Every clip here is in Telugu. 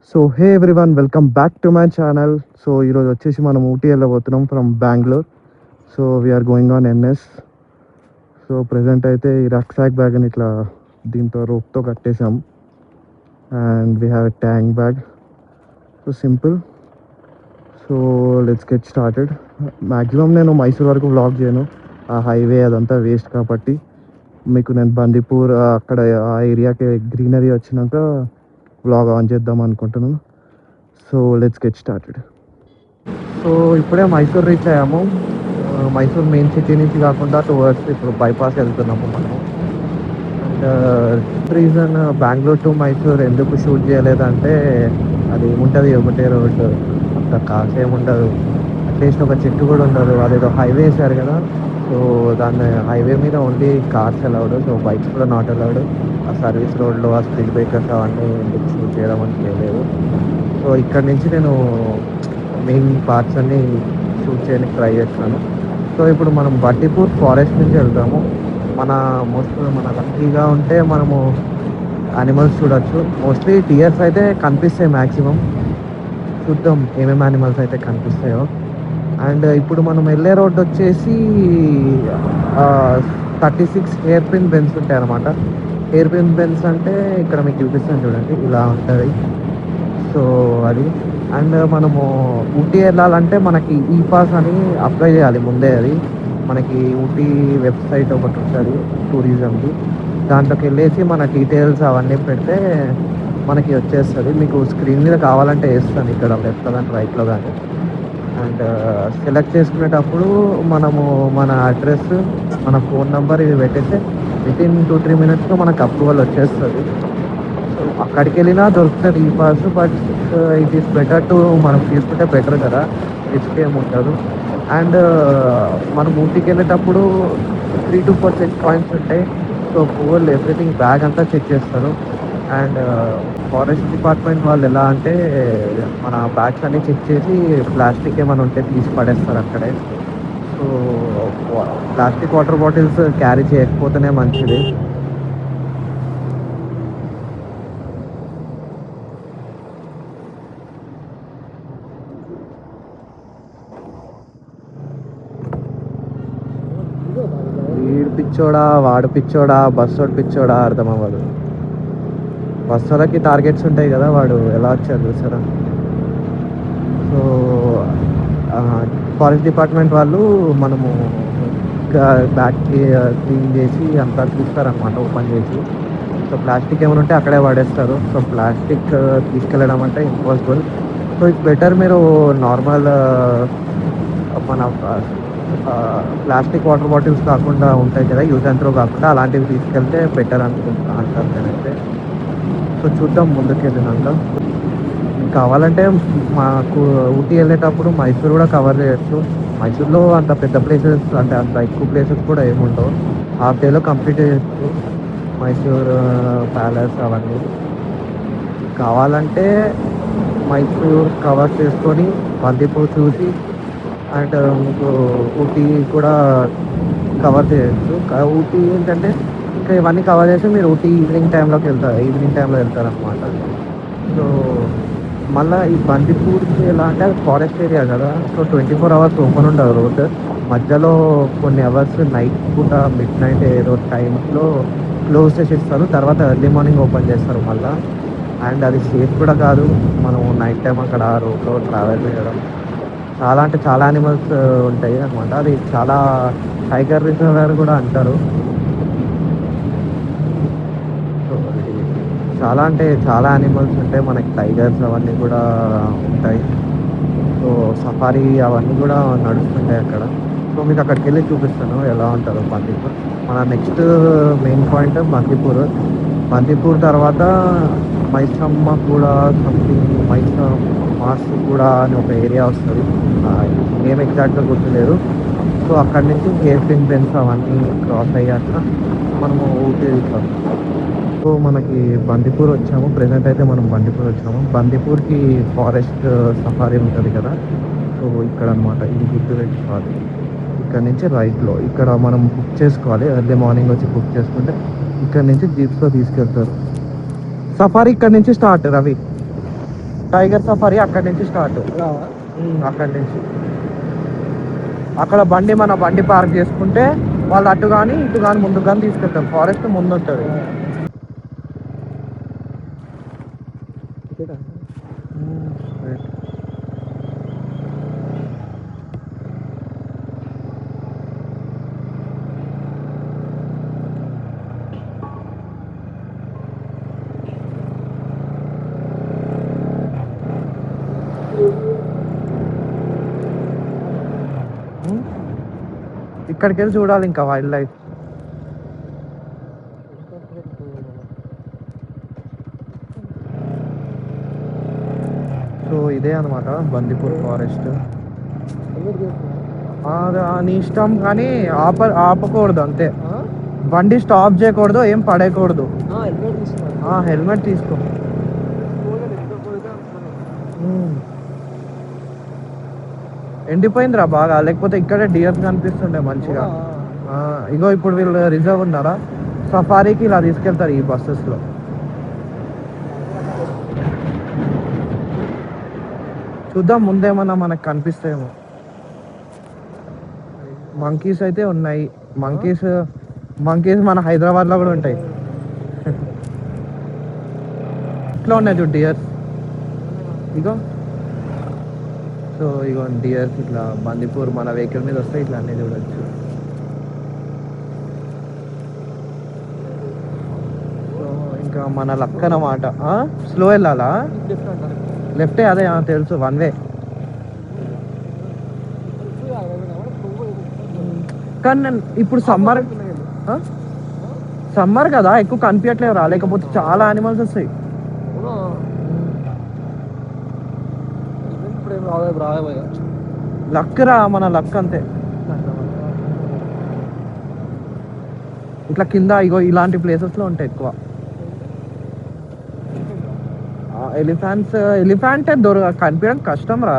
So hey everyone, welcome back to my channel. So ఈరోజు వచ్చేసి మనం ఊటీ వెళ్ళబోతున్నాం from Bengaluru. So we're going on NS. So present అయితే ఈ రక్సాక్ బ్యాగ్ని ఇట్లా దీంతో రోప్తో కట్టేసాం. And we have a tank bag. So simple. So let's get started. Maximum నేను మైసూర్ వరకు వ్లాగ్ చేయను, ఆ హైవే అదంతా వేస్ట్ కాబట్టి. మీకు నేను బందీపూర్ అక్కడ ఆ ఏరియాకి గ్రీనరీ వచ్చినాక వ్లాగ్ ఆన్ చేద్దాం అనుకుంటున్నాను. So let's get started. So ఇప్పుడే మైసూర్ రీచ్ అయ్యాము. మైసూర్ మెయిన్ సిటీ నుంచి కాకుండా టువర్డ్స్ ఇప్పుడు బైపాస్ వెళ్తున్నాము మనము. And reason Bengaluru to Mysore ఎందుకు షూట్ చేయలేదంటే, అది ఏముంటుంది ఒకటే రోడ్డు, అంత కాస్ట్ ఏముండదు, అట్లీస్ట్ ఒక చెట్టు కూడా ఉండదు. అదేదో హైవే వేసారు కదా, సో దాన్ని హైవే మీద only cars allowed, so bikes కూడా నాట్ అలౌడ్. ఆ సర్వీస్ రోడ్లో ఆ స్పీడ్ బ్రేకర్స్ అవన్నీ ఎందుకు షూట్ చేయడం అని చేయలేదు. సో ఇక్కడ నుంచి నేను మెయిన్ పార్ట్స్ అన్ని షూట్ చేయడానికి ట్రై చేస్తున్నాను. సో ఇప్పుడు మనం బండిపూర్ ఫారెస్ట్ నుంచి వెళ్తాము. మన లక్కీగా ఉంటే మనము యానిమల్స్ చూడొచ్చు. మోస్ట్లీ టియర్స్ అయితే కనిపిస్తాయి మ్యాక్సిమం. చూద్దాం ఏమేమి యానిమల్స్ అయితే కనిపిస్తాయో. అండ్ ఇప్పుడు మనం వెళ్ళే రోడ్ వచ్చేసి 36 హెయిర్ పిన్ బెన్స్ ఉంటాయి అనమాట. హెయిర్ పిన్ బెన్స్ అంటే ఇక్కడ మీకు చూపిస్తాను చూడండి, ఇలా ఉంటుంది. సో అది. అండ్ మనము ఊటీ వెళ్ళాలంటే మనకి ఈ పాస్ అని అప్లై చేయాలి ముందే. అది మనకి ఊటీ వెబ్సైట్ ఒకటి ఉంటుంది టూరిజంది, దాంట్లోకి వెళ్ళేసి మన డీటెయిల్స్ అవన్నీ పెడితే మనకి వచ్చేస్తుంది. మీకు స్క్రీన్ మీద కావాలంటే వేస్తాను ఇక్కడ లెఫ్ట్లో కానీ రైట్లో కానీ. అండ్ సెలెక్ట్ చేసుకునేటప్పుడు మనము మన అడ్రస్, మన ఫోన్ నెంబర్ ఇవి పెట్టేస్తే వితిన్ 2-3 మినిట్స్లో మనకు అప్రూవల్ వచ్చేస్తుంది. అక్కడికి వెళ్ళినా దొరుకుతుంది ఈ pass, but it is better to మనం తీసుకుంటే బెటర్ కదా, రిస్క్ ఏమి ఉండదు. అండ్ మనం ఊటీకి వెళ్ళేటప్పుడు 3 to 4 చెక్ పాయింట్స్ ఉంటాయి. సో ఫుల్ ఎవ్రీథింగ్ బ్యాగ్ అంతా చెక్ చేస్తారు. అండ్ ఫారెస్ట్ డిపార్ట్మెంట్ వాళ్ళు ఎలా అంటే మన బ్యాగ్స్ అన్నీ చెక్ చేసి ప్లాస్టిక్ ఏమైనా ఉంటే తీసి పడేస్తారు అక్కడే. So plastic water bottles carry చేయకపోతేనే మంచిది. వీడు పిచ్చోడా వాడు పిచ్చోడా బస్సోడు పిచ్చోడా అర్థం అవ్వదు. బస్సులకి టార్గెట్స్ ఉంటాయి కదా, వాడు ఎలా వచ్చారు చూసారా. సో ఫారెస్ట్ డిపార్ట్మెంట్ వాళ్ళు మనము బ్యాగ్ క్లీన్ చేసి అంతా చూస్తారనమాట, ఓపెన్ చేసి. సో ప్లాస్టిక్ ఏమైనా ఉంటే అక్కడే పడేస్తారు. సో ప్లాస్టిక్ తీసుకెళ్ళడం అంటే ఇంపాసిబుల్. సో ఇట్స్ బెటర్ మీరు నార్మల్ మన ప్లాస్టిక్ వాటర్ బాటిల్స్ కాకుండా ఉంటాయి కదా, యూజ్ అండ్ త్రో కాకుండా, అలాంటివి తీసుకెళ్తే బెటర్ అంటారు నేనైతే. సో చూద్దాం ముందుకెళ్ళినాక. కావాలంటే మాకు ఊటీ వెళ్ళేటప్పుడు మైసూర్ కూడా కవర్ చేయొచ్చు. మైసూర్లో అంత పెద్ద ప్లేసెస్ అంటే అంత ఎక్కువ ప్లేసెస్ కూడా ఏముండవు, హాఫ్ డేలో కంప్లీట్ చేయొచ్చు మైసూర్ ప్యాలెస్ అవన్నీ. కావాలంటే మైసూర్ కవర్ చేసుకొని బందీపూర్ చూసి అండ్ మీకు ఊటీ కూడా కవర్ చేయొచ్చు. ఊటీ ఏంటంటే ఇంకా ఇవన్నీ కవర్ చేసి మీరు ఊటీ ఈవినింగ్ టైంలో వెళ్తారు అనమాట. సో మళ్ళీ ఈ బందీపూర్కి ఎలా అంటే అది ఫారెస్ట్ ఏరియా కదా, సో 24 hours ఓపెన్ ఉండదు రోడ్. మధ్యలో కొన్ని అవర్స్ నైట్ పూట మిడ్ నైట్ ఏదో టైంలో క్లోజ్ చేసి ఇస్తారు, తర్వాత ఎర్లీ మార్నింగ్ ఓపెన్ చేస్తారు మళ్ళీ. అండ్ అది సేఫ్ కూడా కాదు మనం నైట్ టైం అక్కడ రోడ్లో ట్రావెల్ చేయడం. చాలా అంటే చాలా యానిమల్స్ ఉంటాయి అనమాట. అది చాలా టైగర్ రిజర్వర్ కూడా అంటారు. సో చాలా అంటే చాలా యానిమల్స్ ఉంటాయి, మనకి టైగర్స్ అవన్నీ కూడా ఉంటాయి. సో సఫారీ అవన్నీ కూడా నడుస్తుంటాయి అక్కడ. సో మీకు అక్కడికి వెళ్ళి చూపిస్తాను ఎలా ఉంటుందో బందీపూర్. మన నెక్స్ట్ మెయిన్ పాయింట్ బందీపూర్ తర్వాత మైసమ్మ కూడా సంథింగ్ మాస్ కూడా అని ఒక ఏరియా వస్తుంది, ఏం ఎగ్జాక్ట్గా గుర్తులేదు. సో అక్కడి నుంచి హెయిర్ పిన్ బెన్స్ అవన్నీ క్రాస్ అయ్యాక మనము ఊటీ వెళ్తాం. సో మనకి బందీపూర్ వచ్చాము. ప్రెజెంట్ అయితే మనం బందీపూర్ వచ్చాము. బందీపూర్కి ఫారెస్ట్ సఫారీ ఉంటుంది కదా, సో ఇక్కడ అనమాట. ఇది గుర్తుపెట్టుకోవాలి. ఇక్కడ నుంచి రైట్లో ఇక్కడ మనం బుక్ చేసుకోవాలి. ఎర్లీ మార్నింగ్ వచ్చి బుక్ చేసుకుంటే ఇక్కడ నుంచి జీప్స్లో తీసుకెళ్తారు. సఫారీ ఇక్కడ నుంచి స్టార్ట్ రవి. టైగర్ సఫారీ అక్కడి నుంచి స్టార్ట్. అక్కడి నుంచి అక్కడ మన బండి పార్క్ చేసుకుంటే వాళ్ళు అటు కానీ ఇటు కానీ ముందుకు కానీ తీసుకెళ్తారు. ఫారెస్ట్ ముందు ఉంటుంది. ఇక్కడికి వెళ్ళి చూడాలి ఇంకా వైల్డ్ లైఫ్. సో ఇదే అనమాట బందిపూర్ ఫారెస్ట్. నీ ఇష్టం కానీ ఆపకూడదు అంతే. బండి స్టాప్ చేయకూడదు, ఏం పడేయకూడదు. హెల్మెట్ తీసుకో. ఎండిపోయిందిరా బాగా, లేకపోతే ఇక్కడే డియర్స్ కనిపిస్తుండే మంచిగా. ఇగో ఇప్పుడు వీళ్ళు రిజర్వ్ ఉన్నారా, సఫారీకి ఇలా తీసుకెళ్తారు ఈ బస్సెస్లో. చూద్దాం ముందేమన్నా మనకు కనిపిస్తాయేమో. మంకీస్ అయితే ఉన్నాయి. మంకీస్ మన హైదరాబాద్లో కూడా ఉంటాయి. ఇట్లా ఉన్నాయి చూడు డియర్స్. ఇగో సో ఇగో డియర్స్ ఇట్లా బందిపూర్ మన వెహికల్ మీద వస్తే ఇట్లా అన్నీ చూడొచ్చు. సో ఇంకా మన లక్ అన్నమాట. స్లో వెళ్ళాలా? లెఫ్టే, అదే తెలుసు, వన్ వే. కానీ నేను ఇప్పుడు సమ్మర్ కదా ఎక్కువ కనిపించట్లేవు రా, లేకపోతే చాలా యానిమల్స్ వస్తాయి. లక్ రా, మన లక్ అంతే. ఇట్లా కింద ఇగో ఇలాంటి ప్లేసెస్ లో ఉంటాయి ఎక్కువ ఎలిఫెంట్ కనిపించడం కష్టం రా.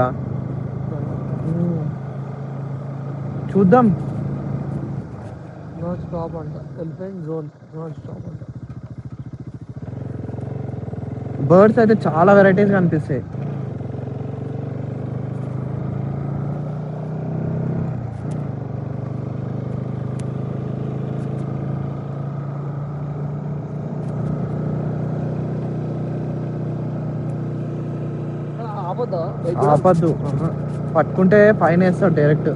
చూద్దాం. బర్డ్స్ అయితే చాలా వెరైటీస్ కనిపిస్తాయి. ఆపద్దు, పట్టుకుంటే ఫైన్ వేస్తాడు డైరెక్ట్.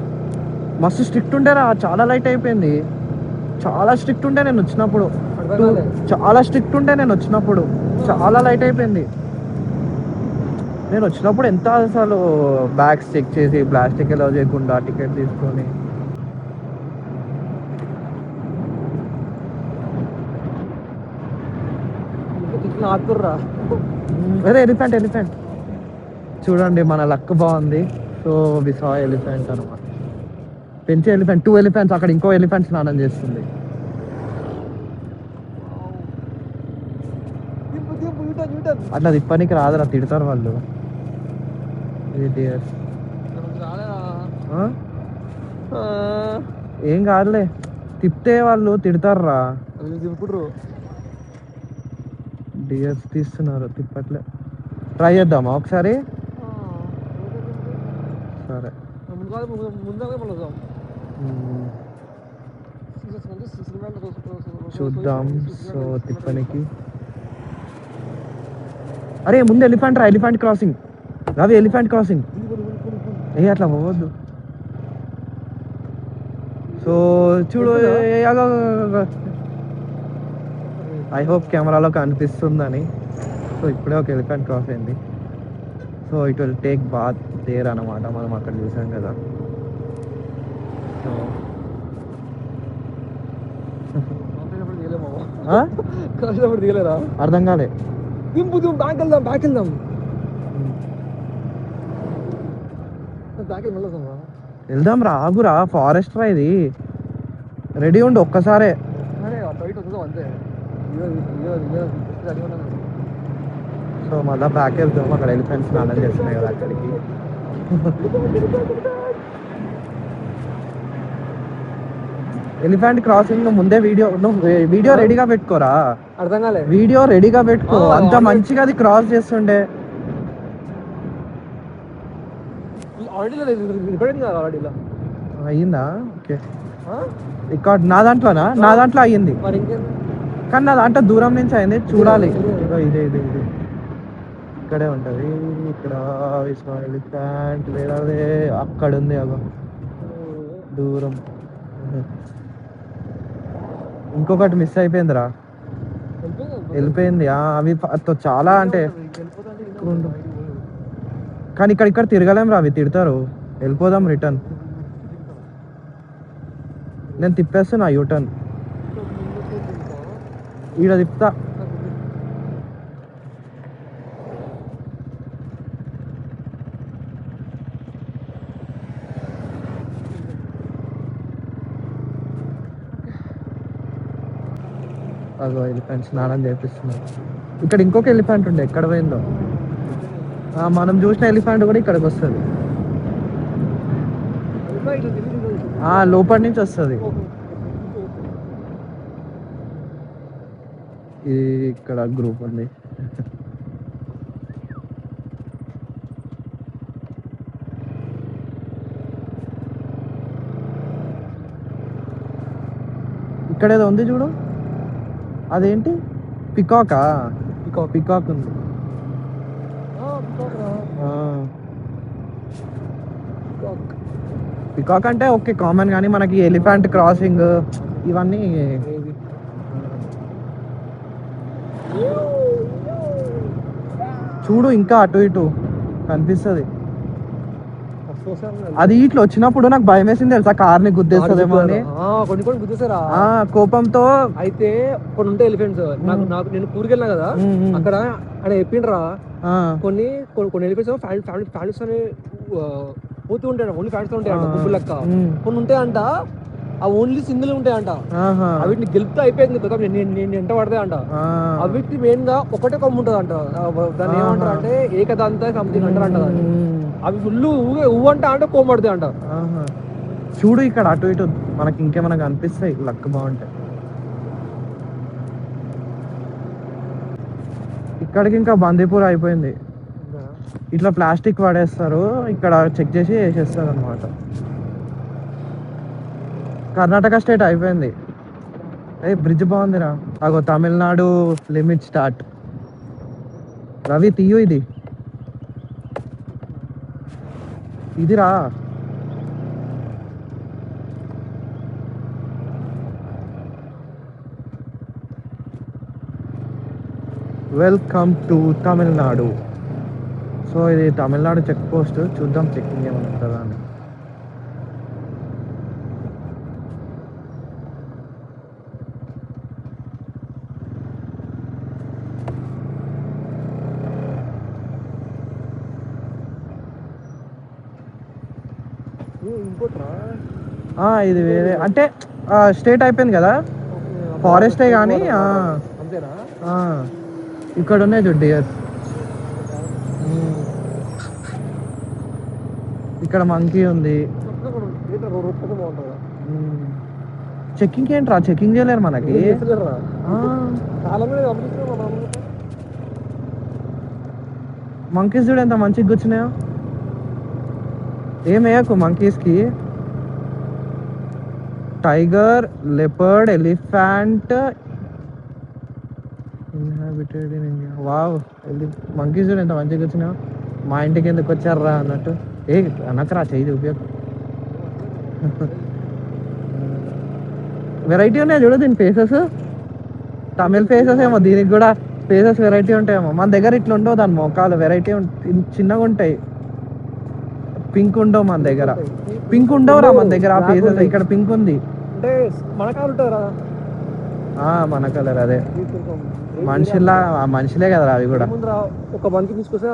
మస్తు స్ట్రిక్ట్ ఉండేరా, చాలా లైట్ అయిపోయింది. చాలా స్ట్రిక్ట్ ఉండే నేను వచ్చినప్పుడు, చాలా లైట్ అయిపోయింది. నేను వచ్చినప్పుడు ఎంత అసలు బ్యాగ్స్ చెక్ చేసి ప్లాస్టిక్ ఎలా చేయకుండా టికెట్ తీసుకొని. అదే ఎలిఫెంట్ చూడండి, మన లక్ బాగుంది. సో వి సా ఎలిఫెంట్ అనమాట, పెంచే ఎలిఫెంట్. 2 ఎలిఫెంట్స్, అక్కడ ఇంకో ఎలిఫెంట్ స్నానం చేస్తుంది. అట్లా తిప్పనికి రాదురా, తిడతారు వాళ్ళు. ఏం కాదులే, తిప్పితే వాళ్ళు తిడతారు రా. డియర్స్ తీస్తున్నారు, తిప్పట్లే. ట్రై చేద్దామా ఒకసారి? సరే చూద్దాం. సో తిప్పనికి, అరే ముందు elephant crossing Ravi, elephant crossing. అట్లా పోవద్దు. సో చూడు, ఐ హోప్ కెమెరాలో కనిపిస్తుందని. సో ఇప్పుడే ఒక ఎలిఫెంట్ క్రాస్ అయింది. So it will take bath there అనమాట, మనం అక్కడ చూసాం కదా. అర్థం కాలే. వెళ్దాం రా, ఆగురా, ఫారెస్ట్ రా ఇది. రెడీ ఉండు ఒక్కసారే. సో మళ్ళీ బ్యాక్ వెళ్తాం, అక్కడ ఎలిఫెంట్స్ స్నానం చేస్తున్నాయి కదా అక్కడికి. ఎలిఫెంట్ క్రాసింగ్ ముందే వీడియో రెడీగా పెట్టుకోరా. అర్థం కాలే, వీడియో రెడీగా పెట్టుకో. అంత మంచిగా అది క్రాస్ చేస్తుండే. అయ్యిందా? ఓకే, రికార్డ్ నా దాంట్లోనా? నా దాంట్లో అయ్యింది, కానీ నా దాంట్లో దూరం నుంచి అయింది. చూడాలి. ఇగో ఇదే ఇదే ఇదే ఇక్కడే ఉంటది. ఇక్కడ ఎలిఫెంట్ వేరే అక్కడ ఉంది, అగో దూరం. ఇంకొకటి మిస్ అయిపోయిందిరా, వెళ్ళిపోయింది. అవి చాలా అంటే కానీ ఇక్కడ తిరగలేం రా, అవి తిడతారు. వెళ్ళిపోదాం రిటర్న్. నేను తిప్పేస్తున్నా యూటర్న్, ఈడ తిప్పుతా. అగో ఎలిఫెంట్ స్నానం చేపిస్తున్నారు. ఇక్కడ ఇంకొక ఎలిఫెంట్ ఉండే, ఎక్కడ పోయిందో? మనం చూసిన ఎలిఫెంట్ కూడా ఇక్కడికి వస్తుంది. లోపలి నుంచి వస్తుంది. ఇక్కడ గ్రూప్ ఉంది. ఇక్కడ ఏదో ఉంది చూడు, అదేంటి? పికాకా? పికాక్ ఉంది. పికాక్ అంటే ఓకే కామన్, కానీ మనకి ఎలిఫెంట్ క్రాసింగ్ ఇవన్నీ చూడు, ఇంకా అటు ఇటు కనిపిస్తుంది. అది ఇట్లా వచ్చినప్పుడు నాకు భయం వేసింది తెలుసా, కార్ని గుద్దేస్తుందేమో అని. కొన్ని గుద్దేసారా కోపంతో. అయితే కొన్ని ఉంటాయి ఎలిఫెంట్స్. నాకు నేను కూరికి వెళ్ళినా కదా, అక్కడ ఆయన చెప్పిండ్రా కొన్ని కొన్ని ఎలిఫెంట్స్ ఫ్యాన్స్ అని పోతూ ఉంటాయి. ఓన్లీ ఫ్యాన్స్ ఉంటాయి అంట, గుంపు లెక్క. కొన్ని ఉంటాయంట ఆ ఓన్లీ సింగిల్ ఉంటాయంట. వీటిని గెలుపుతూ అయిపోయింది, నేను ఎంట పడతాయి అంట. వీటికి మెయిన్ గా ఒకటే కొమ్ము ఉంటుంది అంట. దాన్ని ఏమంటారు అంటే ఏకదంత సంథింగ్ అంటారు అంట. అవి ఫుల్ ఊవంట అంటే కోమడతాయి అంట. చూడు ఇక్కడ అటు ఇటు మనకి ఇంకేమైనా కనిపిస్తాయి, లక్ బాగుంటాయి. ఇక్కడికి ఇంకా బందీపూర్ అయిపోయింది. ఇట్లా ప్లాస్టిక్ పడేస్తారు, ఇక్కడ చెక్ చేసి వేసేస్తారు అనమాట. కర్ణాటక స్టేట్ అయిపోయింది. బ్రిడ్జ్ బాగుందిరా, అగో తమిళనాడు లిమిట్ స్టార్ట్. రవి తీయు ఇదిరా. Welcome to Tamil Nadu. సో ఇది తమిళనాడు చెక్ పోస్ట్. చూద్దాం చెక్కింగ్ ఏమైనా ఉంటుందా అని. ఇది వేరే అంటే స్టేట్ అయిపోయింది కదా, ఫారెస్టే కానీ. ఇక్కడ ఉన్నాయి చూడు డియర్స్. ఇక్కడ మంకీ ఉంది. చెక్కింగ్ ఏంట్రా, చెక్కింగ్ చేయలేరు మనకి. మంకీస్ చూడు ఎంత మంచిగా కూర్చున్నాయో. ఏమేయకు మంకీస్కి. Tiger, leopard, elephant inhabited in India. Wow, monkeys చూడు ఎంత మంచిగా కూర్చున్నాయో. మా ఇంటికి ఎందుకు వచ్చారా అన్నట్టు. అనకరా చెయ్యి ఉపయోగ. వెరైటీ ఉన్నాయి చూడు దీని ఫేసెస్. తమిళ ఫేసెస్ ఏమో, దీనికి కూడా ఫేసెస్ వెరైటీ ఉంటాయేమో. మన దగ్గర ఇట్లా ఉండవు, దాని మొఖాలు వెరైటీ చిన్నగా ఉంటాయి. పింక్ ఉండవు మన దగ్గర, పింక్ ఉండవురా మన దగ్గర. ఆ ఫేసెస్ ఇక్కడ పింక్ ఉంది. అంటే మన కలర్ ఉంటుందా? మన కలర్ అదే, మనుషుల్లా మనుషులే కదరా అవి కూడా. ఒక మంకి తీసుకొస్తే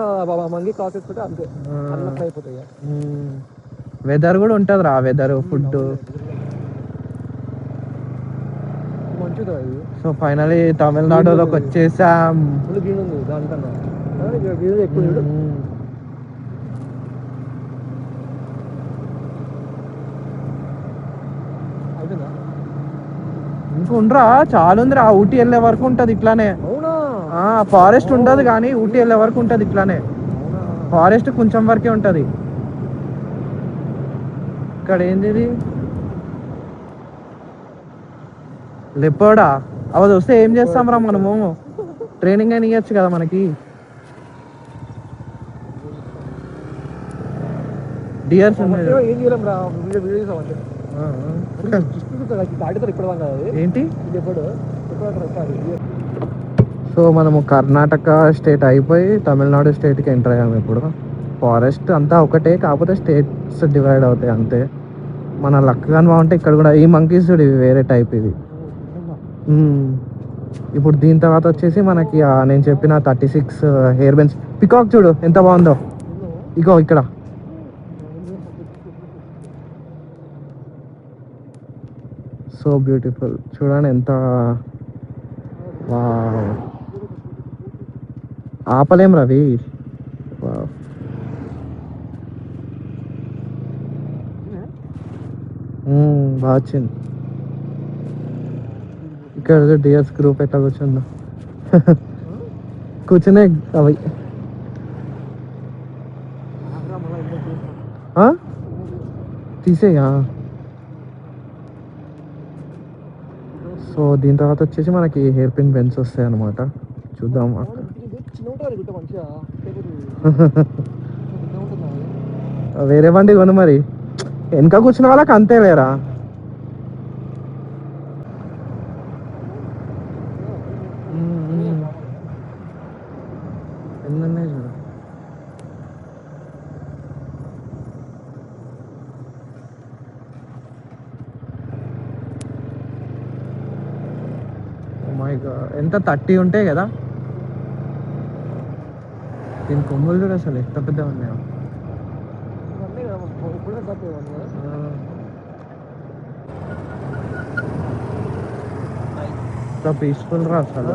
మంకి క్రాస్ చేసుకుంటే అంతే అయిపోతాయి. వెదర్ కూడా ఉంటుంది రా, వెదర్, ఫుడ్ మంచిది. సో ఫైనలీ తమిళనాడులోకి వచ్చేసాం. ఇంకొండ్రా చాలా ఉందిరా. ఊటీ వెళ్ళే వరకు ఉంటది ఇట్లానే. ఫారెస్ట్ ఉండదు కానీ ఊటీ వెళ్ళే వరకు ఉంటది ఇట్లానే. ఫారెస్ట్ కొంచెం వరకే ఉంటది. ఇక్కడ ఏంది ఇది లెపర్డా అవది వస్తే ఏం చేస్తాం రా మనము ట్రైనింగ్ అని ఇవ్వచ్చు కదా మనకి డియర్స్ ఏంటి సో మనము కర్ణాటక స్టేట్ అయిపోయి తమిళనాడు స్టేట్కి ఎంటర్ అయ్యాము ఇప్పుడు ఫారెస్ట్ అంతా ఒకటే కాకపోతే స్టేట్స్ డివైడ్ అవుతాయి అంతే మన లక్ కానీ బాగుంటే ఇక్కడ కూడా ఈ మంకీస్ చూడు ఇవి వేరే టైప్ ఇవి ఇప్పుడు దీని తర్వాత వచ్చేసి మనకి నేను చెప్పిన 36 హెయిర్ బెన్స్ పికాక్ చూడు ఎంత బాగుందో ఇగో ఇక్కడ సో బ్యూటిఫుల్ చూడండి ఎంత ఆపలేం రవి బాగా వచ్చింది ఇక్కడ డిఎస్ గ్రూప్ ఎట్లా కూర్చుందో కూర్చునే అవి తీసేయా సో దీని తర్వాత వచ్చేసి మనకి హెయిర్ పిన్ బెన్స్ వస్తాయి అనమాట చూద్దాం వేరే బండి కొను మరి వెనక కూర్చున్న వాళ్ళకి అంతే లేరా ఎన్నున్నాయి చూడు ఎంత 30 ఉంటాయి కదా దీని కొమ్ములు చూడు అసలు ఎంత పెద్ద ఉన్నాయో పీస్ఫుల్ రా అసలు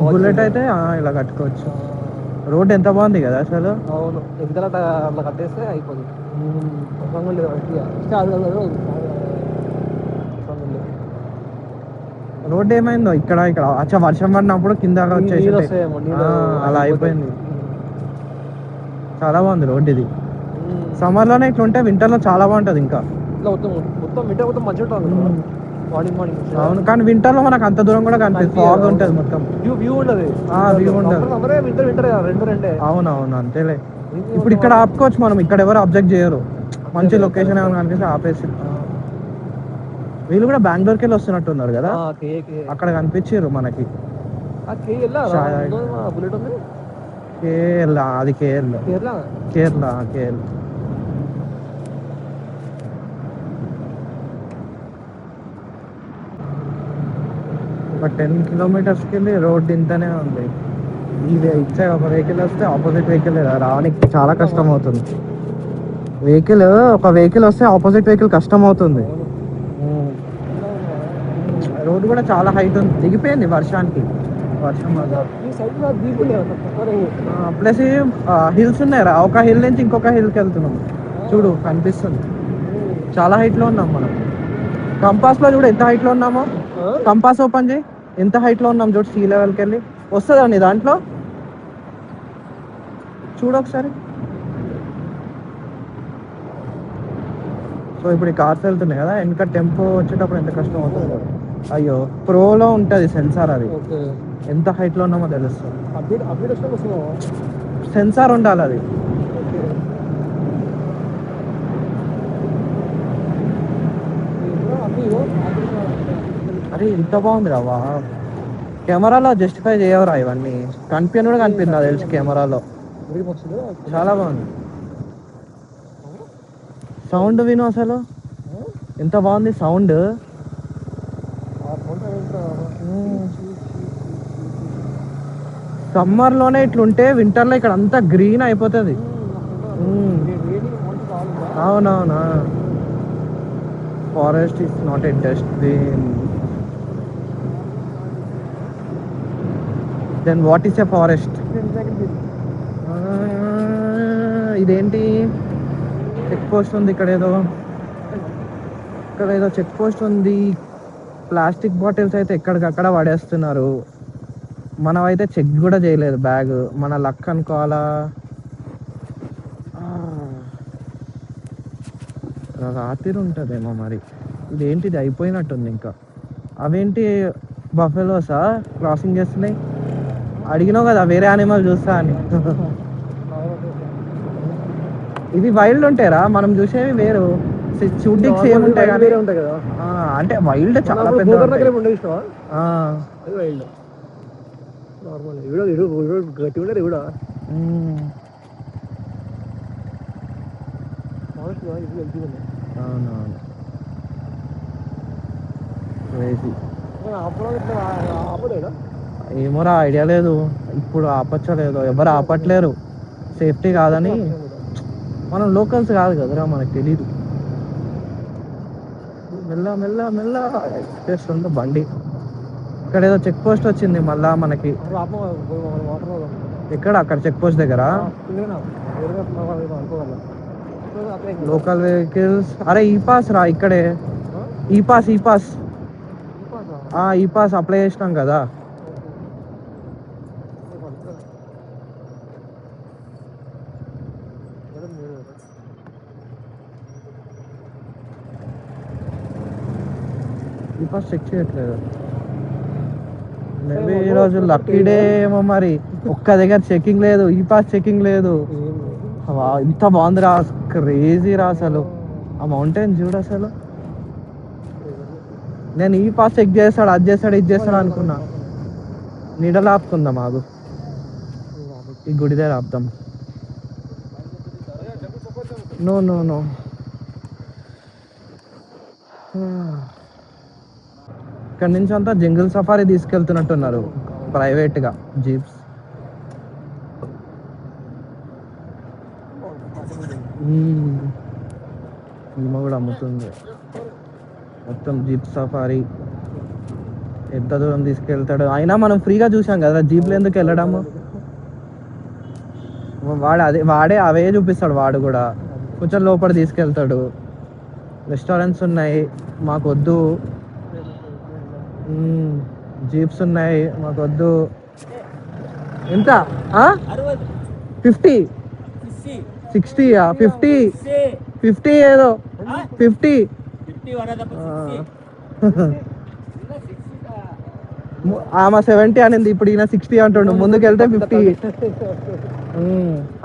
బుల్లెట్ అయితే ఇలా కట్టుకోవచ్చు రోడ్ ఎంత బాగుంది కదా అసలు అవును ఎంత అట్లా కట్టేస్తే అయిపోతుంది రోడ్ ఏమైందో ఇక్కడ అచ్చా వర్షం పడినప్పుడు కింద వచ్చేసి అలా అయిపోయింది చాలా బాగుంది రోడ్ ఇది సమ్మర్ లోనే ఇట్లా ఉంటే వింటర్ లో చాలా బాగుంటది ఇంకా మొత్తం వింటర్ మొత్తం మంచిగా ఉంటుంది అవును కానీ వింటర్ లో మనకు అంత దూరం కూడా కనిపిస్తుంది ఫాగ్ ఉంటది మొత్తం వ్యూ ఉండదు వ్యూ ఉండదు వింటర్ వింటర్ రెండే అవునవును అంతేలే ఇప్పుడు ఇక్కడ ఆపుకోవచ్చు మనం ఇక్కడ ఎవరు అబ్జెక్ట్ చేయరు మంచి లొకేషన్ ఏమైనా కనిపిస్తే ఆపేసి వీళ్ళు కూడా బెంగళూరుకి వెళ్ళి వస్తున్నట్టున్నారు కదా అక్కడ కనిపించారు మనకి కేరళ అది కేరళ కేరళ కేరళ ఒక 10 కిలోమీటర్స్కి వెళ్ళి రోడ్ ఇంతనే ఉంది ఇది ఇచ్చే ఒక వెహికల్ వస్తే ఆపోజిట్ వెహికల్ రావడానికి చాలా కష్టం అవుతుంది ఒక వెహికల్ వస్తే ఆపోజిట్ వెహికల్ కష్టం అవుతుంది రోడ్ కూడా చాలా హైట్ ఉంది దిగిపోయింది వర్షానికి వర్షం ప్లస్ హిల్స్ ఉన్నాయరా ఒక హిల్ నుంచి ఇంకొక హిల్కి వెళ్తున్నాం చూడు కనిపిస్తుంది చాలా హైట్ లో ఉన్నాం మనం కంపాస్ లో చూడు ఎంత హైట్ లో ఉన్నామో కంపాస్ ఓపెన్ చేయి ఎంత హైట్ లో ఉన్నాం చూడు సీ లెవెల్కి వెళ్ళి వస్తుందండి దాంట్లో చూడు ఒకసారి సో ఇప్పుడు ఈ కార్స్ వెళ్తున్నాయి కదా వెనక టెంపో వచ్చేటప్పుడు ఎంత కష్టం అవుతుంది అయ్యో ప్రోలో ఉంటుంది సెన్సార్ అది ఎంత హైట్ లో ఉన్నామో తెలుస్తుంది సెన్సార్ ఉండాలి అది అరే ఇంత బాగుంది రావా కెమెరాలో జస్టిఫై చేయవరా ఇవన్నీ కనిపించని కూడా కనిపించింది నాకు తెలిసి కెమెరాలో చాలా బాగుంది సౌండ్ విను అసలు ఎంత బాగుంది సౌండ్ సమ్మర్ లోనే ఇట్లుంటే వింటర్ లో ఇక్కడ అంతా గ్రీన్ అయిపోతుంది అవునవునా forest is not a dustbin then what is a forest ఇదేంటి చెక్ పోస్ట్ ఉంది ఇక్కడ ఏదో చెక్ పోస్ట్ ఉంది ప్లాస్టిక్ బాటిల్స్ అయితే ఎక్కడికక్కడ పడేస్తున్నారు మనం అయితే చెక్ కూడా చేయలేదు బ్యాగ్ మన లక్ అనుకోవాలా రాత్రి ఉంటుందేమో మరి. ఇదేంటిది అయిపోయినట్టుంది ఇంకా. అవేంటి బఫెలోసా క్రాసింగ్ చేస్తున్నాయి? అడిగినావు కదా వేరే యానిమల్ చూస్తా అని. ఇది వైల్డ్ ఉంటారా? మనం చూసేవి వేరు, షూటింగ్ సేమ్ ఉంటాయి కానీ వేరే ఉంటాయి కదా. అంటే వైల్డ్ చాలా పెద్ద గోకర్ దగ్గర ఉండే ఇష్టమా? ఆ, అది వైల్డ్. నార్మల్ ఇవిడ గట్టి ఉండదు ఇవిడ. ఇది వెళ్తూ ఉంది. అవునవును. క్రేజీ. ఆపలేదా? ఏమోరా ఐడియా లేదు. ఇప్పుడు ఆపచ్చలేదు, ఎవరు ఆపట్లేరు, సేఫ్టీ కాదని. మనం లోకల్స్ కాదు కదరా, మనకు తెలీదు. మెల్ల మెల్ల మెల్ల చేస్తుంది బండి. ఇక్కడ ఏదో చెక్ పోస్ట్ వచ్చింది మళ్ళా మనకి. ఎక్కడ? అక్కడ చెక్ పోస్ట్ దగ్గర లోకల్ వెహికల్స్. అరే ఈ పాస్ రా, ఇక్కడే ఈ పాస్ ఈ పాస్ అప్లై చేసినాం కదా. ఈ పాస్ చెక్ చేయట్లేదు. మేబీ ఈరోజు లక్కీ డే ఏమో మరి. ఒక్క దగ్గర చెకింగ్ లేదు, ఈ పాస్ చెకింగ్ లేదు. ఇంత బాగుందిరా, క్రేజీ రా అసలు. ఆ మౌంటైన్ చూడు అసలు. నేను ఈ పాస్ చెక్ చేస్తాడు, అది చేస్తాడు, ఇది చేస్తాడు అనుకున్నా. నీడలో ఆపుకుందాం, ఆగు, ఈ గుడి దగ్గర ఆపుదాం. No no no. ఇక్కడ నుంచి అంతా జంగిల్ సఫారీ తీసుకెళ్తున్నట్టున్నారు ప్రైవేట్ గా జీప్స్. ఈమె కూడా అమ్ముతుంది. మొత్తం జీప్ సఫారీ. ఎంత దూరం తీసుకెళ్తాడు? అయినా మనం ఫ్రీగా చూసాం కదా, జీప్లో ఎందుకు వెళ్ళడము? వాడే అవే చూపిస్తాడు. వాడు కూడా కొంచెం లోపల తీసుకెళ్తాడు. రెస్టారెంట్స్ ఉన్నాయి, మాకొద్దు. జీప్స్ ఉన్నాయి, మాకొద్దు. ఎంత? 50 60 50 ఏదో 50. ఆమె 70 అనింది, ఇప్పుడు ఈయన 60 అంటుండు. ముందుకు వెళ్తే 50.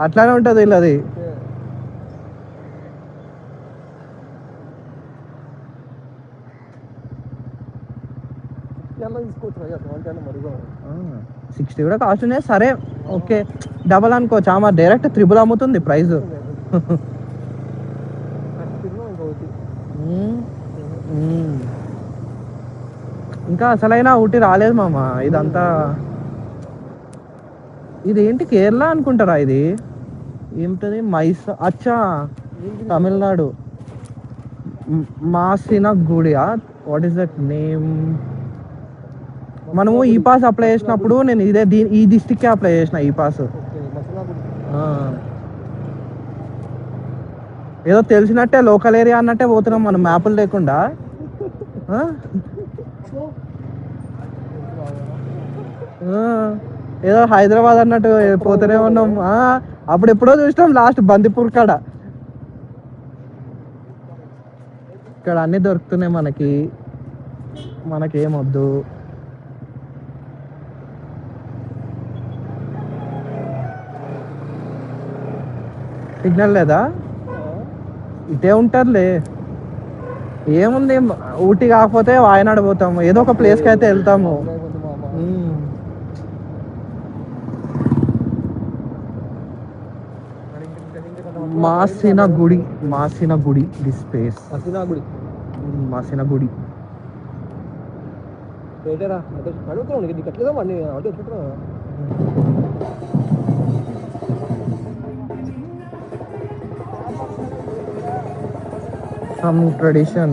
అట్లానే ఉంటుంది వీళ్ళది. తీసుకోవచ్చు. 60 కూడా కాస్ట్ ఉన్నాయి. సరే ఓకే, డబల్ అనుకోవచ్చు. ఆమె డైరెక్ట్ 3 అమ్ముతుంది ప్రైస్. ఇంకా అసలైన ఊటీ రాలేదు మామ. ఇదంతా ఇదేంటి, కేరళ అనుకుంటారా ఇది? ఏమిటది? అచ్చా, తమిళనాడు. మాసినగూడియా? What is that name? మనము ఈ పాస్ అప్లై చేసినప్పుడు నేను ఈ డిస్ట్రిక్ట్ అప్లై చేసిన ఈ పాస్. ఏదో తెలిసినట్టే, లోకల్ ఏరియా అన్నట్టే పోతున్నాం మనం, మ్యాపులు లేకుండా. ఏదో హైదరాబాద్ అన్నట్టు పోతూనే ఉన్నాం. అప్పుడు ఎప్పుడో చూసినాం లాస్ట్ బందిపూర్ కాడ. ఇక్కడ అన్ని దొరుకుతున్నాయి మనకేమొద్దు. సిగ్నల్ లేదా? ఇటే ఉంటారులే. ఏముంది, ఊటీ కాకపోతే వాయనాడు పోతాము, ఏదో ఒక ప్లేస్కి అయితే వెళ్తాము. Masinagudi this place. Masinagudi. Some tradition.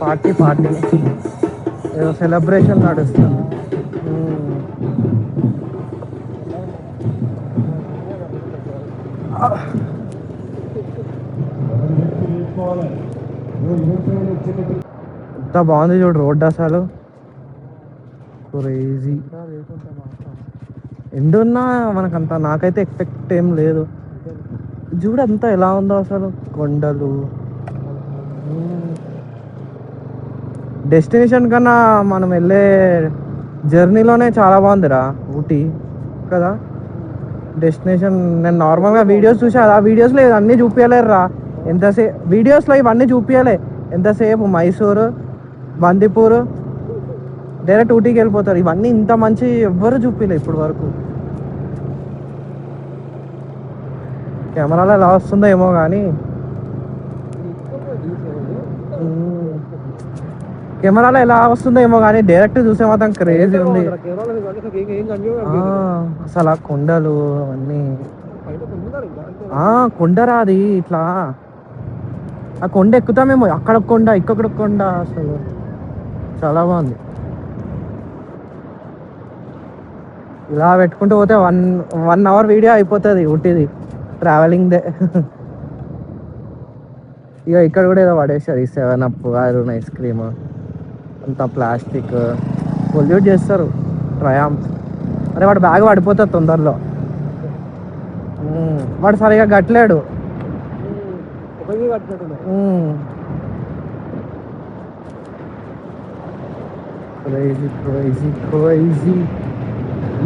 Party ఏదో సెలబ్రేషన్ నడుస్తుంది. ఎంత బాగుంది చూడు రోడ్డు అసలు క్రేజీ. ఎండున్నా మనకంత నాకైతే ఎక్స్పెక్ట్ ఏం లేదు. చూడు అంతా ఎలా ఉందో అసలు కొండలు. డెస్టినేషన్ కన్నా మనం వెళ్ళే జర్నీలోనే చాలా బాగుందిరా ఊటీ కదా. డెస్టినేషన్ నేను నార్మల్గా వీడియోస్ చూసా, ఆ వీడియోస్లో అన్నీ చూపించలేరు రా. ఎంతసేపు వీడియోస్లో ఇవన్నీ చూపించలే. ఎంతసేపు మైసూరు, బందిపూర్, డైరెక్ట్ ఊటీకి వెళ్ళిపోతారు. ఇవన్నీ ఇంత మంచి ఎవ్వరు చూపించలే ఇప్పుడు వరకు. కెమెరాలో ఎలా వస్తుందో ఏమో కానీ కెమెరాలో ఎలా వస్తుందో ఏమో కానీ డైరెక్ట్ చూసే మాత్రం క్రేజీ ఉంది. అసలు ఆ కొండలు అవన్నీ కొండరా అది ఇట్లా ఆ కొండ ఎక్కుతామేమో. అక్కడ కొండ ఇక్కడ కొండ అసలు చాలా బాగుంది. ఇలా పెట్టుకుంటూ పోతే 1 hour వీడియో అయిపోతుంది ఊటీది ట్రావెలింగ్దే. ఇక ఇక్కడ కూడా ఏదో పడేసారు ఈ 7up అరుణ్ ఐస్ క్రీమ్ అంతా ప్లాస్టిక్ పొల్యూట్ చేస్తారు. ట్రయాంప్ అరే వాడు బ్యాగ్ పడిపోతుంది తొందరలో. వాడు సరిగా కట్టలేడు.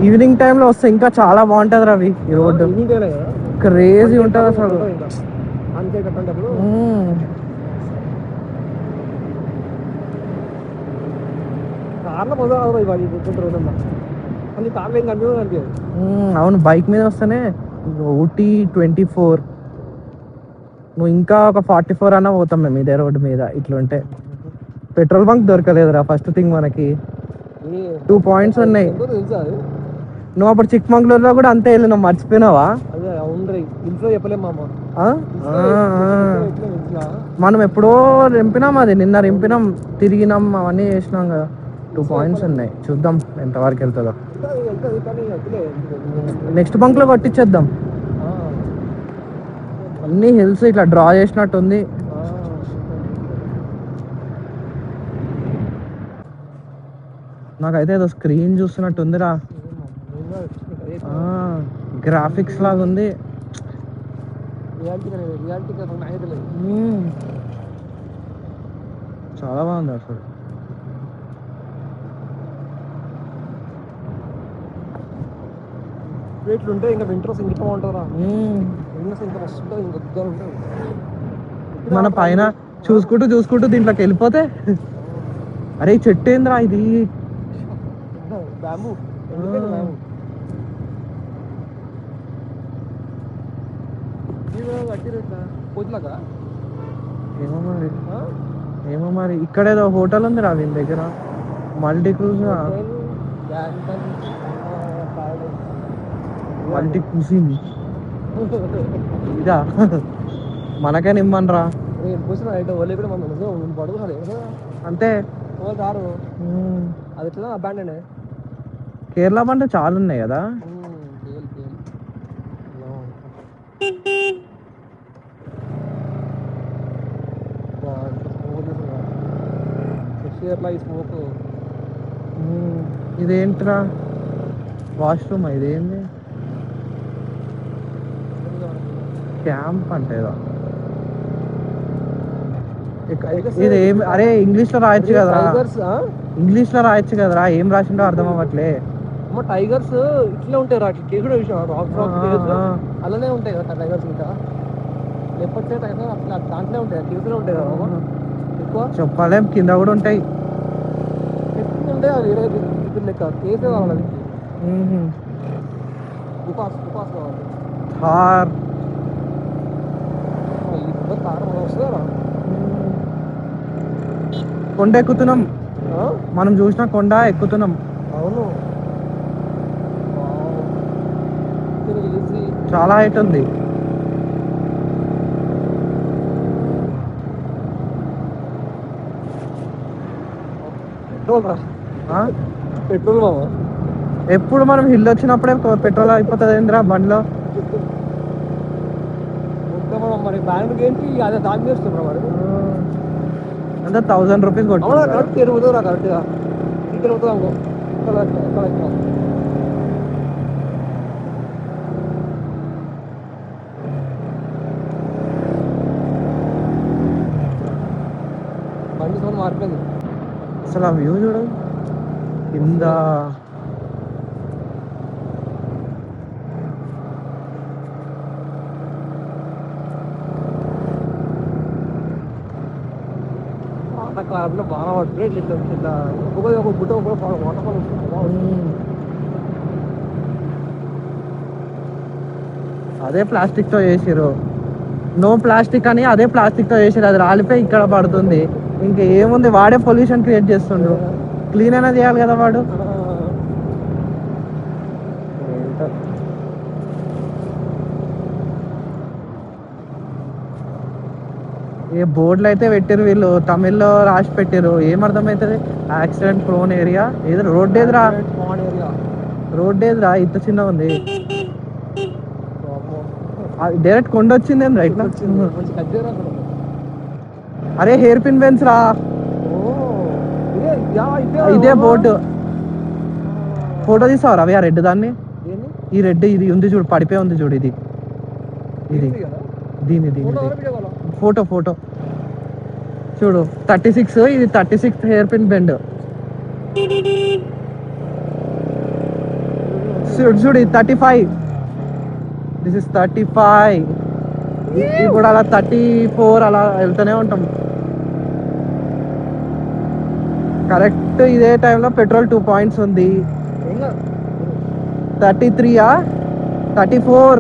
ఈవినింగ్ టైంలో వస్తే ఇంకా చాలా బాగుంటుంది రవి ఈ రోడ్డు. క్రేజీ ఉంటుంది అసలు. అవును బైక్ మీద వస్తేనే ఊటీ 24 నువ్వు ఇంకా ఒక 44 అన్నా పోతాం మేము ఇదే రోడ్డు మీద. ఇట్లుంటే పెట్రోల్ బంక్ దొరకలేదురా ఫస్ట్ థింగ్. మనకి 2 points ఉన్నాయి. నువ్వు అప్పుడు చిక్మంగళూరులో కూడా అంతే వెళ్ళినావు, మర్చిపోయినావా? మనం ఎప్పుడో రింపినాం, అది నిన్న రింపినాం, తిరిగినాం, అవన్నీ చేసినాం కదా. 2 points ఉన్నాయి, చూద్దాం ఎంతవరకు వెళ్తుందో. నెక్స్ట్ బంక్ లో కొట్టించేద్దాం. అన్ని హిల్స్ ఇట్లా డ్రా చేసినట్టుంది. నాకైతే ఏదో స్క్రీన్ చూస్తున్నట్టుందిరా. గ్రాఫిక్స్ లాగా ఉంది. చాలా బాగుంది అసలు. ఉంటే ఇంకా వింటర్స్ ఇంకా బాగుంటుందా. ఇంకా వస్తుంటుంది, ఇంకా ఉంటుంది. మన పైన చూసుకుంటూ దీంట్లోకి వెళ్ళిపోతే అరే చెట్టు ఏంద్రా ఇది. బ్యాంబూ ఏమో మరి ఇక్కడ ఏదో హోటల్ ఉంది రా వీళ్ళ దగ్గర, మల్టీ క్రూజ్ ఇదా మనకే నిమ్మనరా అంతే. అది ఎట్లా అబ్యాండెడ్ కేరళ పంట చాలా ఉన్నాయి కదా. ఇదేంట్రా వాష్రూమ్, ఇదేంది క్యాంప్ అంటే ఇది ఏం? అరే ఇంగ్లీష్ లో రాయొచ్చు కదరా, ఇంగ్లీష్ లో రాయొచ్చు కదరా, ఏం రాసిండో అర్థం అవ్వట్లే. టైగర్స్ ఇట్లా ఉంటాయి రా, అలానే ఉంటాయి కదా టైగర్స్. ఇంకా లేకపోతే టైగర్ అట్లా దాంట్లో ఉంటాయి, కేసులో ఉంటాయి కదా ఎక్కువ. చెప్పలేం, కింద కూడా ఉంటాయి. ఉంటాయి అది లెక్క కేసే కావాలి. ఉపాస్ కావాలి. థార్ వస్తుందా? కొండ ఎక్కుతున్నాం మనం, చూసిన కొండ ఎక్కుతున్నాం. అవును చాలా హైట్ ఉంది. పెట్రోల్ మామ, ఎప్పుడు మనం హిల్ వచ్చినప్పుడే పెట్రోల్ అయిపోతుంది ఏంద్రా బండిలో. మరి బెంగళూరుకి ఏంటి అదే దాని చేస్తున్నారు వాడు. అంటే 1000 రూపీస్ అవునా కొట్టుకుంటారు. కరెక్ట్ తిరుగుతుంది రా కరెక్ట్గా తిరుగుతుంది అనుకో బండి సౌండ్ మారిపోయింది. అసలు ఆ వ్యూ చూడు కింద. కాలంలో బాగా పడుతుంది ఇట్లా ఇట్లా ఒక గుట్ట కూడా వాటర్ఫాల్ వస్తుంది. అదే ప్లాస్టిక్ తో చేసిరు, నో ప్లాస్టిక్ అని అదే ప్లాస్టిక్ తో చేసిరు. అది రాలిపోయి ఇక్కడ పడుతుంది. ఇంకా ఏముంది, వాడే పొల్యూషన్ క్రియేట్ చేస్తుండు. క్లీన్ అయినా చేయాలి కదా వాడు. ఏ బోర్డులు అయితే పెట్టారు వీళ్ళు, తమిళ్లో రాసి పెట్టారు. ఏం అర్థమవుతుంది? Accident prone area. ఏదో రోడ్ ఏదిరా, రోడ్ ఏదిరా ఇంత చిన్న ఉంది. డైరెక్ట్ కొండ వచ్చింది రైట్. అరే హెయిర్ పిన్ బెన్స్ రా, ఇదే బోర్డు. ఫోటో తీసావు రవి ఆ రెడ్ దాన్ని? ఈ రెడ్ ఇది ఉంది చూడు, పడిపోయి ఉంది చూడు. ఇది ఇది దీని ఫోటో ఫోటో చూడు. 36, ఇది 36 హెయిర్ పిన్ బెండ్ చూడు. చూడు ఇది 35, దిస్ ఇస్ 35. ఇప్పుడు అలా 34 అలా వెళ్తూనే ఉంటాం. కరెక్ట్ ఇదే టైంలో పెట్రోల్ 2 పాయింట్స్ ఉంది. 33 34.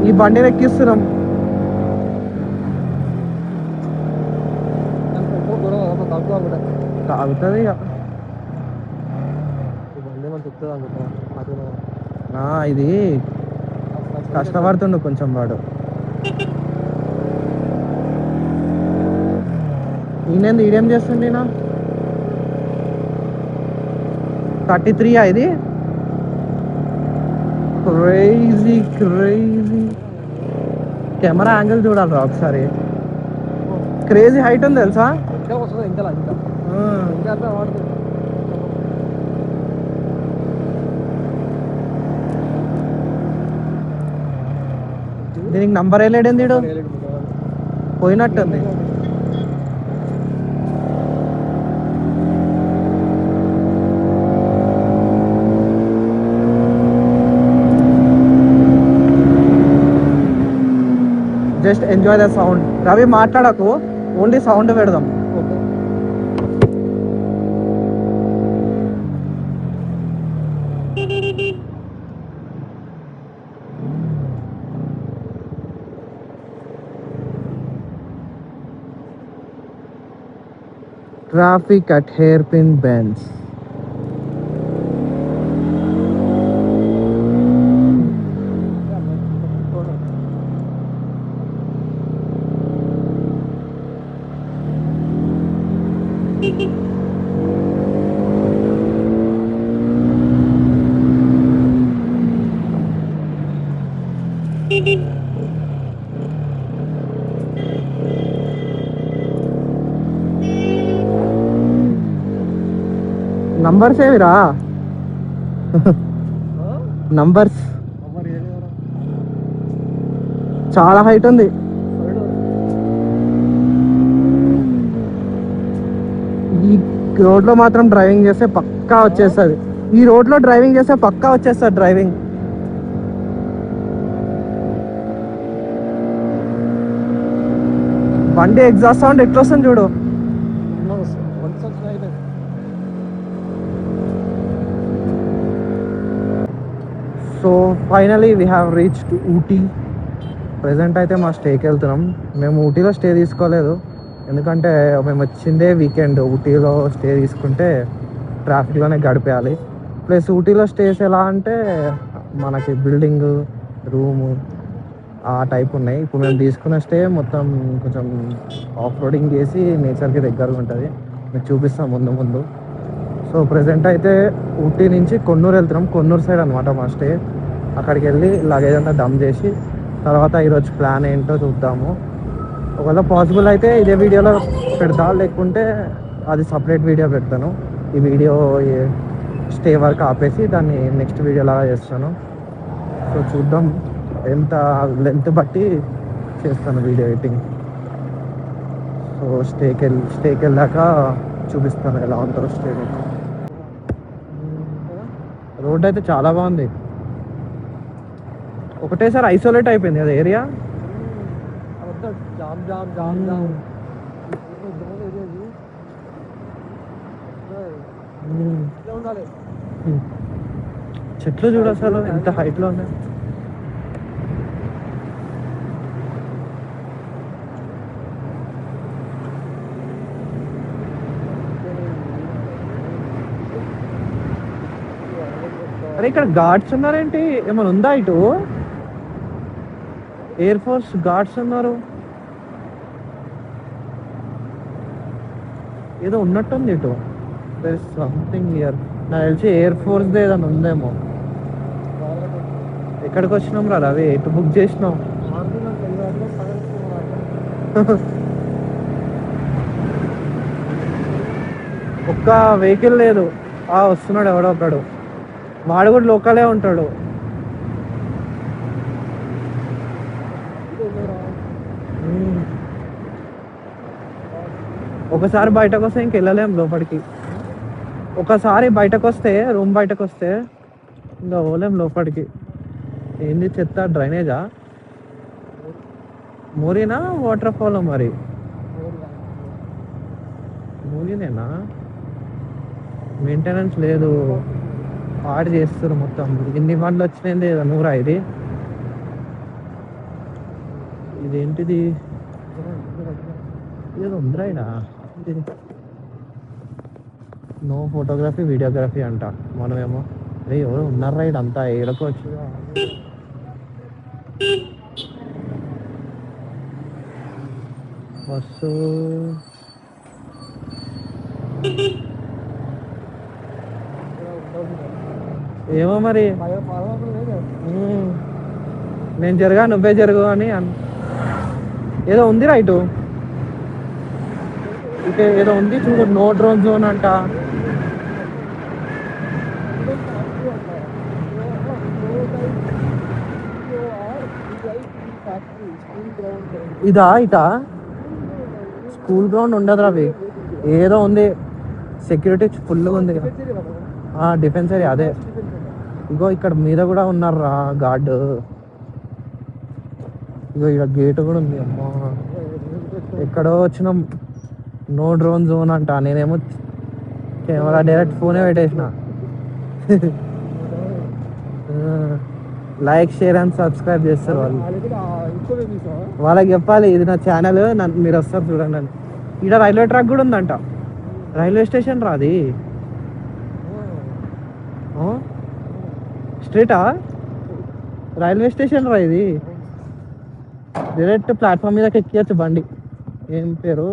ఈ బండిని ఎక్కిస్తున్నాం. తాగుతుంది ఇక. ఇది కష్టపడుతుండు కొంచెం వాడు. ఈడేం చేస్తుండే నా 33 ఇది. Crazy crazy. కెమెరా యాంగిల్ చూడాలి ఒకసారి. క్రేజీ హైట్ ఉంది తెలుసా. దీనికి నంబర్ వేయలేడేంది, పోయినట్టుంది. Just enjoy the sound. Ravi మాట్లాడకు, ఓన్లీ సౌండ్ పెడదాం. Traffic at Hairpin Bends. Numbers ఏవిరా? నంబర్స్ చాలా హైట్ ఉంది. ఈ రోడ్లో మాత్రం డ్రైవింగ్ చేస్తే పక్కా వచ్చేస్తుంది. ఈ రోడ్లో డ్రైవింగ్ చేస్తే పక్కా వచ్చేస్తుంది డ్రైవింగ్. బండి ఎగ్జాస్ట్ సౌండ్ ఎట్లా వస్తుంది చూడు. So finally we have reached Ooty. Present అయితే మా స్టేకి వెళ్తున్నాం. మేము ఊటీలో స్టే తీసుకోలేదు, ఎందుకంటే మేము వచ్చిందే వీకెండ్. ఊటీలో స్టే తీసుకుంటే ట్రాఫిక్లోనే గడిపేయాలి. ప్లస్ ఊటీలో స్టేస్ ఎలా అంటే మనకి బిల్డింగ్, రూము ఆ టైప్ ఉన్నాయి. ఇప్పుడు మేము తీసుకున్న స్టే మొత్తం కొంచెం ఆఫ్ రోడింగ్ చేసి నేచర్కి దగ్గరగా ఉంటుంది. మీకు చూపిస్తాం ముందు ముందు. సో ప్రజెంట్ అయితే ఊటీ నుంచి కొన్నూరు వెళ్తున్నాం. కొన్నూరు సైడ్ అనమాట మా స్టే. అక్కడికి వెళ్ళి లగేజ్ అంతా డమ్ చేసి తర్వాత ఈరోజు ప్లాన్ ఏంటో చూద్దాము. ఒకవేళ పాసిబుల్ అయితే ఇదే వీడియోలో పెడతా, లేకుంటే అది సపరేట్ వీడియో పెడతాను. ఈ వీడియో స్టే వరకు ఆపేసి దాన్ని నెక్స్ట్ వీడియోలాగా చేస్తాను. సో చూద్దాం, ఎంత లెంత్ బట్టి చేస్తాను వీడియో ఎడిటింగ్. సో స్టేకి వెళ్ళాక చూపిస్తాను ఎలా ఉంటుందో స్టే. రోడ్ అయితే చాలా బాగుంది. ఒకటేసారి ఐసోలేట్ అయిపోయింది కదా area. Jam jam jam jam ఉండాలి. చెట్లు చూడు అసలు ఎంత హైట్ లో ఉన్నాయి. అరే ఇక్కడ గార్డ్స్ ఉన్నారేంటి? ఏమైనా ఉందా ఇటు? ఎయిర్ ఫోర్స్ గార్డ్స్ ఉన్నారు, ఏదో ఉన్నట్టుంది ఇటు. There is something here. నాకు తెలిసి ఎయిర్ ఫోర్స్ దే ఏదైనా ఉందేమో. ఎక్కడికి వచ్చినాం రా రవి? ఎటు బుక్ చేసినాం? ఒక్క వెహికల్ లేదు. వస్తున్నాడు ఎవడో ఒకడు, వాడు కూడా లోకలే ఉంటాడు. ఒకసారి బయటకు వస్తే ఇంకెళ్ళలేం లోపలికి. ఒకసారి బయటకు వస్తే, రూమ్ బయటకు వస్తే ఇంకా పోలేం లోపలికి. ఏంది చెత్త? డ్రైనేజా? మోరీనా వాటర్ ఫాల్? మరి మోరీనేనా? మెయింటెనెన్స్ లేదు, పాడు చేస్తారు మొత్తం. ఎన్ని బండ్లు వచ్చినాయి నూరా? ఇదేంటిది? ఏదో ఉందిరా ఈడ. నో ఫోటోగ్రఫీ వీడియోగ్రఫీ అంట. మనమేమో అరే ఎవరు ఉన్నారా ఇడంతా? ఏడకు వచ్చి బస్సు. ఏమో మరి, నేను జరగా నువ్వే జరుగు అని ఏదో ఉంది రైటు. ఇటే ఏదో ఉంది చూడు, నో డ్రోన్ జోన్ అంట. ఇదా? ఇటా స్కూల్ గ్రౌండ్ ఉండదు రవి, ఏదో ఉంది. సెక్యూరిటీ ఫుల్గా ఉంది. డిఫెన్స్ ఏరియా అదే. ఇగో ఇక్కడ మీద కూడా ఉన్నారా గార్డు. ఇగో ఇక్కడ గేట్ కూడా ఉంది. అమ్మా ఎక్కడో వచ్చినాం. నో డ్రోన్ జోన్ అంట. నేనేమో కెమెరా డైరెక్ట్ ఫోనే పెట్టేసిన. లైక్, షేర్ అండ్ సబ్స్క్రైబ్ చేస్తారు వాళ్ళు. వాళ్ళకి చెప్పాలి ఇది నా ఛానల్, మీరు వస్తారు చూడండి అని. ఇక్కడ రైల్వే ట్రాక్ కూడా ఉందంట. రైల్వే స్టేషన్ రాది స్ట్రీటా? రైల్వే స్టేషన్ రా ఇది. డైరెక్ట్ ప్లాట్ఫామ్ మీదకి ఎక్కియచ్చు బండి. ఏం పేరు?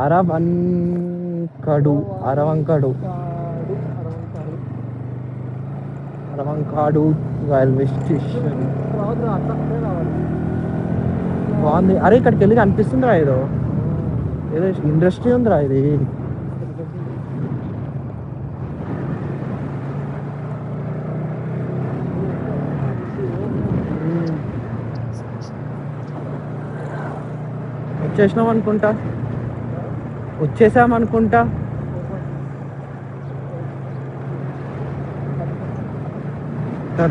అరవంకడు. రైల్వే స్టేషన్ బాగుంది. అరే ఇక్కడికి వెళ్ళి అనిపిస్తుందిరా ఏదో ఇండస్ట్రీ ఉందిరా ఇది. వచ్చేసామనుకుంటా.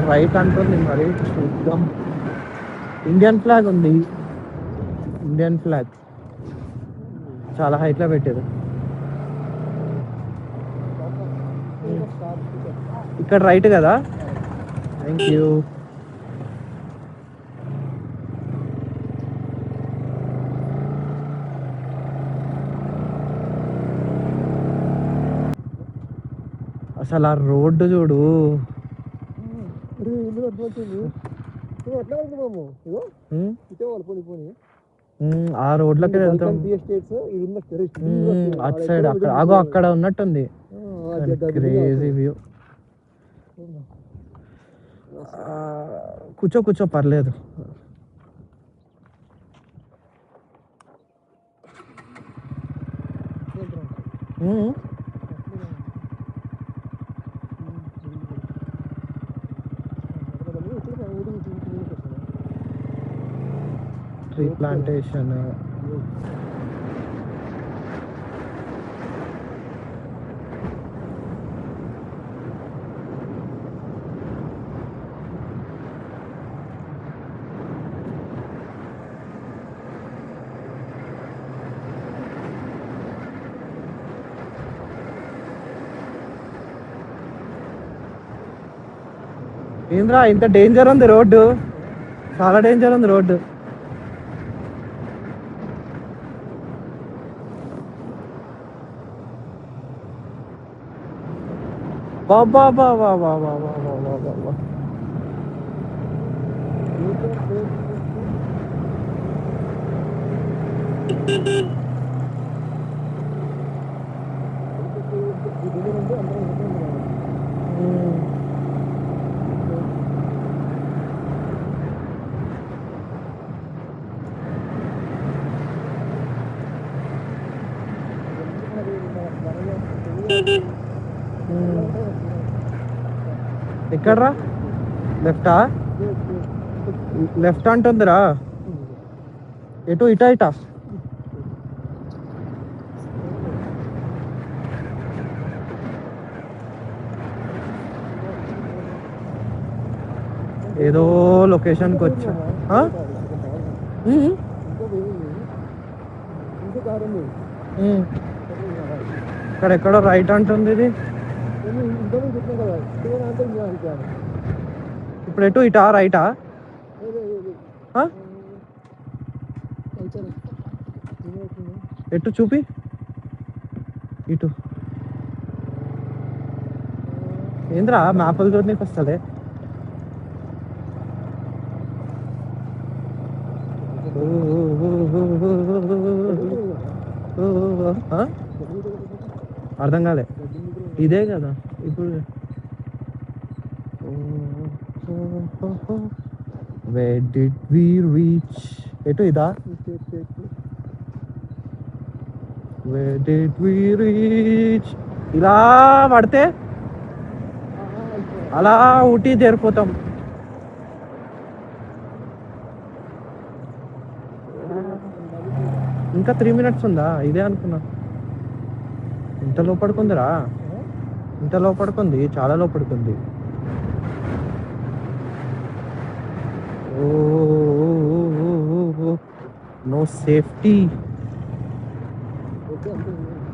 రైట్ అంటుంది మరి, చూద్దాం. ఇండియన్ ఫ్లాగ్ ఉంది. ఇండియన్ ఫ్లాగ్ చాలా హైట్ లో పెట్టారు. ఇక్కడ రైట్ కదా? Thank you. అసలు ఆ రోడ్డు చూడు. ఆ రోడ్లకి వెళ్తాం. అటు సైడ్ అక్కడ ఉన్నట్టుంది. Crazy view. కూర్చో కూర్చో పర్లేదు. Tree plantation. ఏంద్రా ఇంత డేంజర్ ఉంది రోడ్డు, చాలా డేంజర్ ఉంది రోడ్డు. బాబా బాబా బాబా బాబా బాబా. ఎక్కడ్రా? లెఫ్టా? లెఫ్ట్ అంటుందిరా. ఎటు ఇటా ఇటా? ఏదో లొకేషన్కి వచ్చా. ఇక్కడ ఎక్కడో రైట్ అంటుంది ఇది. ఇప్పుడు ఎటు ఇటా రైటా? ఎటు చూపి, ఇటు. ఏంద్రా మ్యాప్లు చూడనీకి వస్తలే. అర్థం కాలే. ఇదే కదా ఇప్పుడు. Where did we reach? ఎటు ఇదా? Where did we reach? ఇలా పడితే అలా ఊటీ చేరిపోతాం. ఇంకా 3 minutes ఉందా? ఇదే అనుకున్నా. ఇంత లోపడుకుందిరా, ఇంత లోపడుకుంది, చాలా లోపడుకుంది. No safety.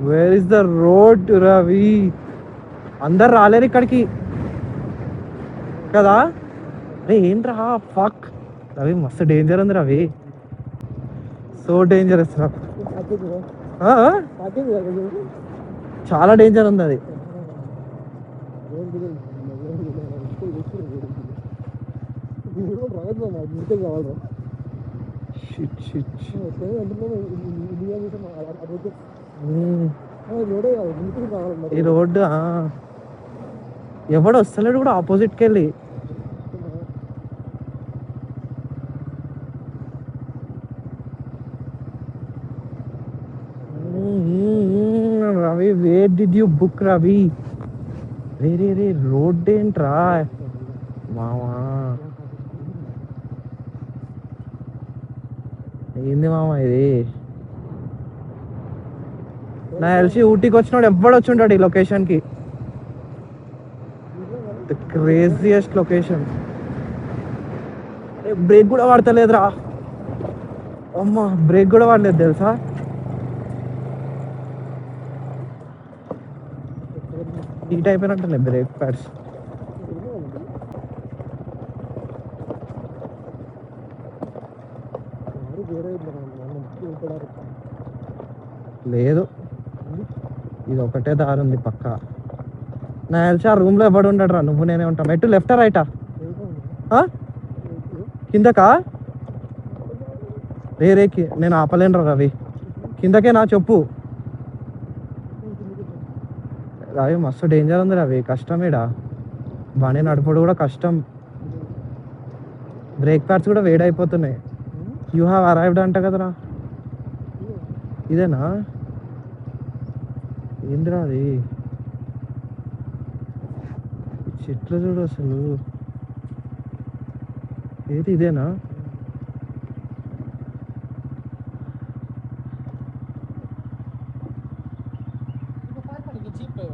Where is the road Ravi? అందరు రాలేరు ఇక్కడికి కదా. అరే ఏంట్రా ఫక్ రవి, మస్తు డేంజర్ ఉంది రవి, సో డేంజరస్ రా. చాలా డేంజర్ ఉంది అది. ఈ రోడ్డు ఎవడు వస్తలేడు కూడా ఆపోజిట్కి వెళ్ళి. Ravi where did you book Ravi? Ray ray road ఏంట్రా మామా? ఏంది మామా ఇది? నా తెలిసి ఊటీకి వచ్చినాడు ఎవ్వడు వచ్చి ఉంటాడు ఈ లొకేషన్కి. The craziest location. బ్రేక్ కూడా వాడతలేదురా అమ్మా, బ్రేక్ కూడా వాడలేదు తెలుసా. హీట్ అయిపోయినట్టు బ్రేక్ ప్యాడ్స్. లేదు, ఇది ఒకటే దారి ఉంది పక్క. నా తెలిసి ఆ రూమ్ లో ఎవడు ఉండడు రా, నువ్వు నేనే ఉంటాం. ఎటు లెఫ్టా రైటా? కిందకా? రేకి నేను ఆపలేను రా రవి, కిందకే నా చెప్పు. రావి మస్తు డేంజర్ ఉంది రవి, కష్టం ఈడ బండి నడుపుడు కూడా కష్టం. బ్రేక్ ప్యాడ్స్ కూడా వేడైపోతున్నాయి. యూ హ్యావ్ అరైవ్డ్ అంట కదరా, ఇదేనా? ఏందిరా అది, చెట్లు చూడు అసలు, ఏది ఇదేనా? जीप पे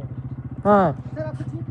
हाँ सर आपको जीप